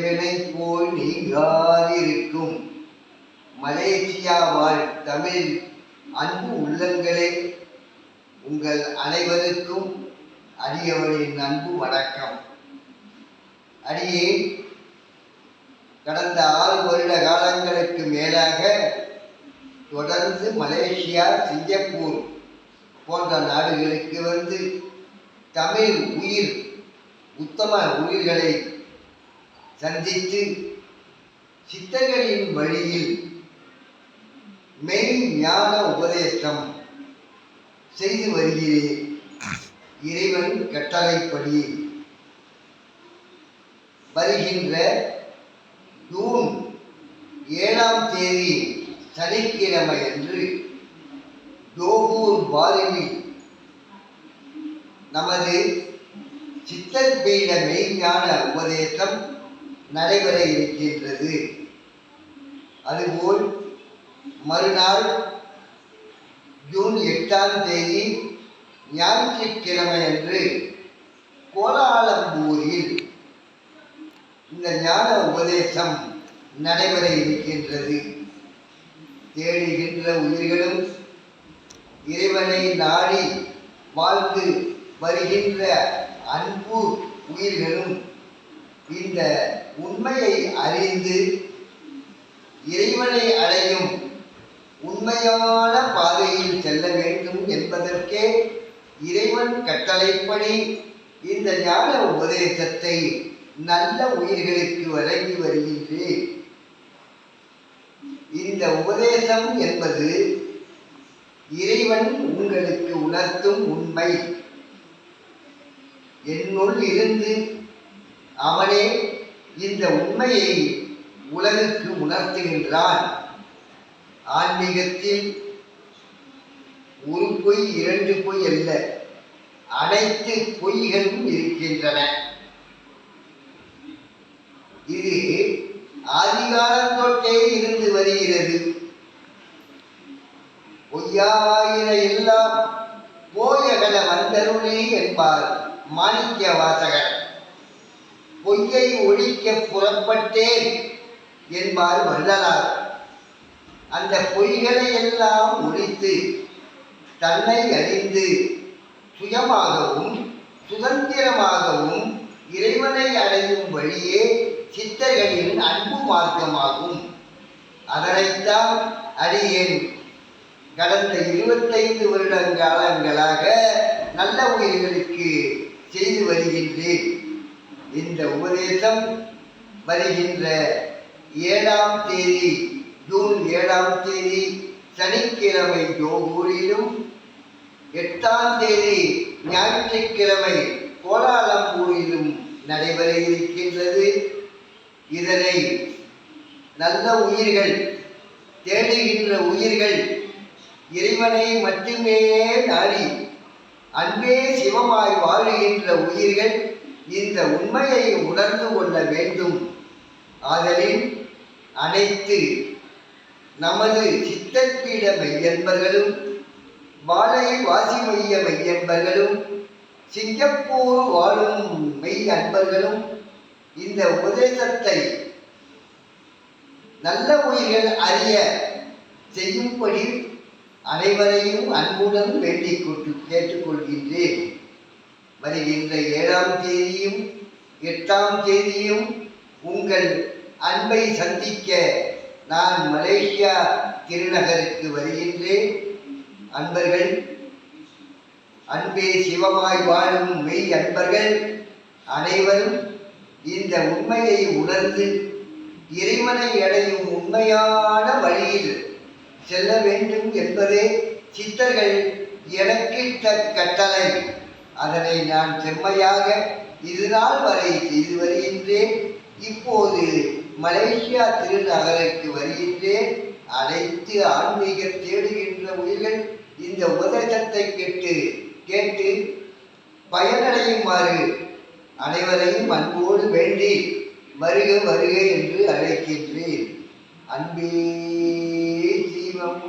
எங்கனை போல் நீங்காதிருக்கும் Malaysia வாழ் தமிழ் அன்பு உள்ளங்களே, உங்கள் அனைவருக்கும் அடியவனின் அன்பு வணக்கம். அடியே கடந்த 6 வருட காலங்களுக்கு மேலாக தொடர்ந்து மலேசியா, சிங்கப்பூர் போன்ற நாடுகளுக்கு வந்து தமிழ் உத்தம உயிர்களை சந்தித்து சித்தர்களின் வழியில் மெய் ஞான உபதேசம் செய்து வருகிறேன். இறைவன் கட்டளைப்படி வருகின்ற ஜூன் 7ஆம் தேதி சனிக்கிழமை அன்று ஜோகூர் பாரியில் நமது சித்தர் பீட மெய்ஞான உபதேசம் நடைபெற இருக்கின்றது. அதுபோல் மறுநாள் ஜூன் 8ஆம் தேதி ஞாயிற்றுக்கிழமை அன்று கோலாலம்பூரில் இந்த ஞான உபதேசம் நடைபெற இருக்கின்றது. தேடுகின்ற உயிர்களும் இறைவனை நாடி வாழ்ந்து வருகின்ற அன்பு உயிர்களும் இந்த உண்மையை அறிந்து இறைவனை அடையும் உண்மையான பாதையில் செல்ல வேண்டும் என்பதற்கே இறைவன் கட்டளைப்படி இந்த ஞான உபதேசத்தை நல்ல உயிர்களுக்கு வழங்கி வருகின்றேன். இந்த உபதேசம் என்பது இறைவன் உங்களுக்கு உணர்த்தும் உண்மை. என்னுள் இருந்து அவனே இந்த உண்மையை உலகுக்கு உணர்த்துகின்றான். ஆன்மீகத்தில் ஒரு பொய் 2 பொய் அல்ல, அனைத்து பொய்களும் இருக்கின்றன. இது ஆதிகாலம் தொட்டே இருந்து வருகிறது. பொய்யாயின எல்லாம் போயகல வந்தருளே என்பார் மாணிக்க வாசகர். பொய்யை ஒழிக்க புறப்பட்டேன் என்பார் வள்ளலார். அந்த பொய்களை எல்லாம் ஒழித்து தன்னை அறிந்து சுயமாகவும் சுதந்திரமாகவும் இறைவனை அடையும் வழியே சித்தர்களின் அன்பு மார்க்கமாகும். அதனைத்தான் அடியேன் கடந்த 25 வருடங்காலங்களாக நல்ல உயிர்களுக்கு செய்து வருகின்றேன். இந்த உபதேசம் வருகின்ற 7ஆம் தேதி ஜூன் 7ஆம் தேதி சனிக்கிழமை ஜோகூரிலும் 8ஆம் தேதி ஞாயிற்றுக்கிழமை கோலாலம்பூரிலும் நடைபெற இருக்கின்றது. இதனை நல்ல உயிர்கள், தேடுகின்ற உயிர்கள், இறைவனை மட்டுமே நாடி அன்பே சிவமாய் வாழுகின்ற உயிர்கள் இந்த உண்மையை உணர்ந்து கொள்ள வேண்டும். ஆதலின் அனைத்து நமது சித்தப்பீட மையன்பர்களும் வாழை வாசி மைய மையன்பர்களும் சிங்கப்பூர் வாழும் மெய் அன்பர்களும் இந்த உபதேசத்தை நல்ல உயிர்கள் அறிய செய்யும்படி அனைவரையும் அன்புடன் வேண்டிக் கேட்டுக்கொள்கின்றேன். வருகின்ற 7ஆம் தேதியும் 8ஆம் தேதியும் உங்கள் அன்பை சந்திக்க நான் மலேசியா திருநகருக்கு வருகின்றேன். அன்பர்கள், அன்பே சிவமாய் வாழும் மெய் அன்பர்கள் அனைவரும் இந்த உண்மையை உணர்ந்து இறைவனை அடையும் உண்மையான வழியில் செல்ல வேண்டும் என்பதே சித்தர்கள் எனக்கிட்ட கட்டளை. அதனை நான் செம்மையாக இதுநாள் வரை செய்து வருகின்றேன். இப்போது மலேசியா திருநகருக்கு வருகின்றேன். அனைத்து ஆன்மீக தேடுகின்ற உயிர்கள் இந்த உபதேசத்தை கேட்டு பயனடையுமாறு அனைவரையும் அன்போடு வேண்டி வருக வருக என்று அழைக்கின்றேன். அன்பே சிவம்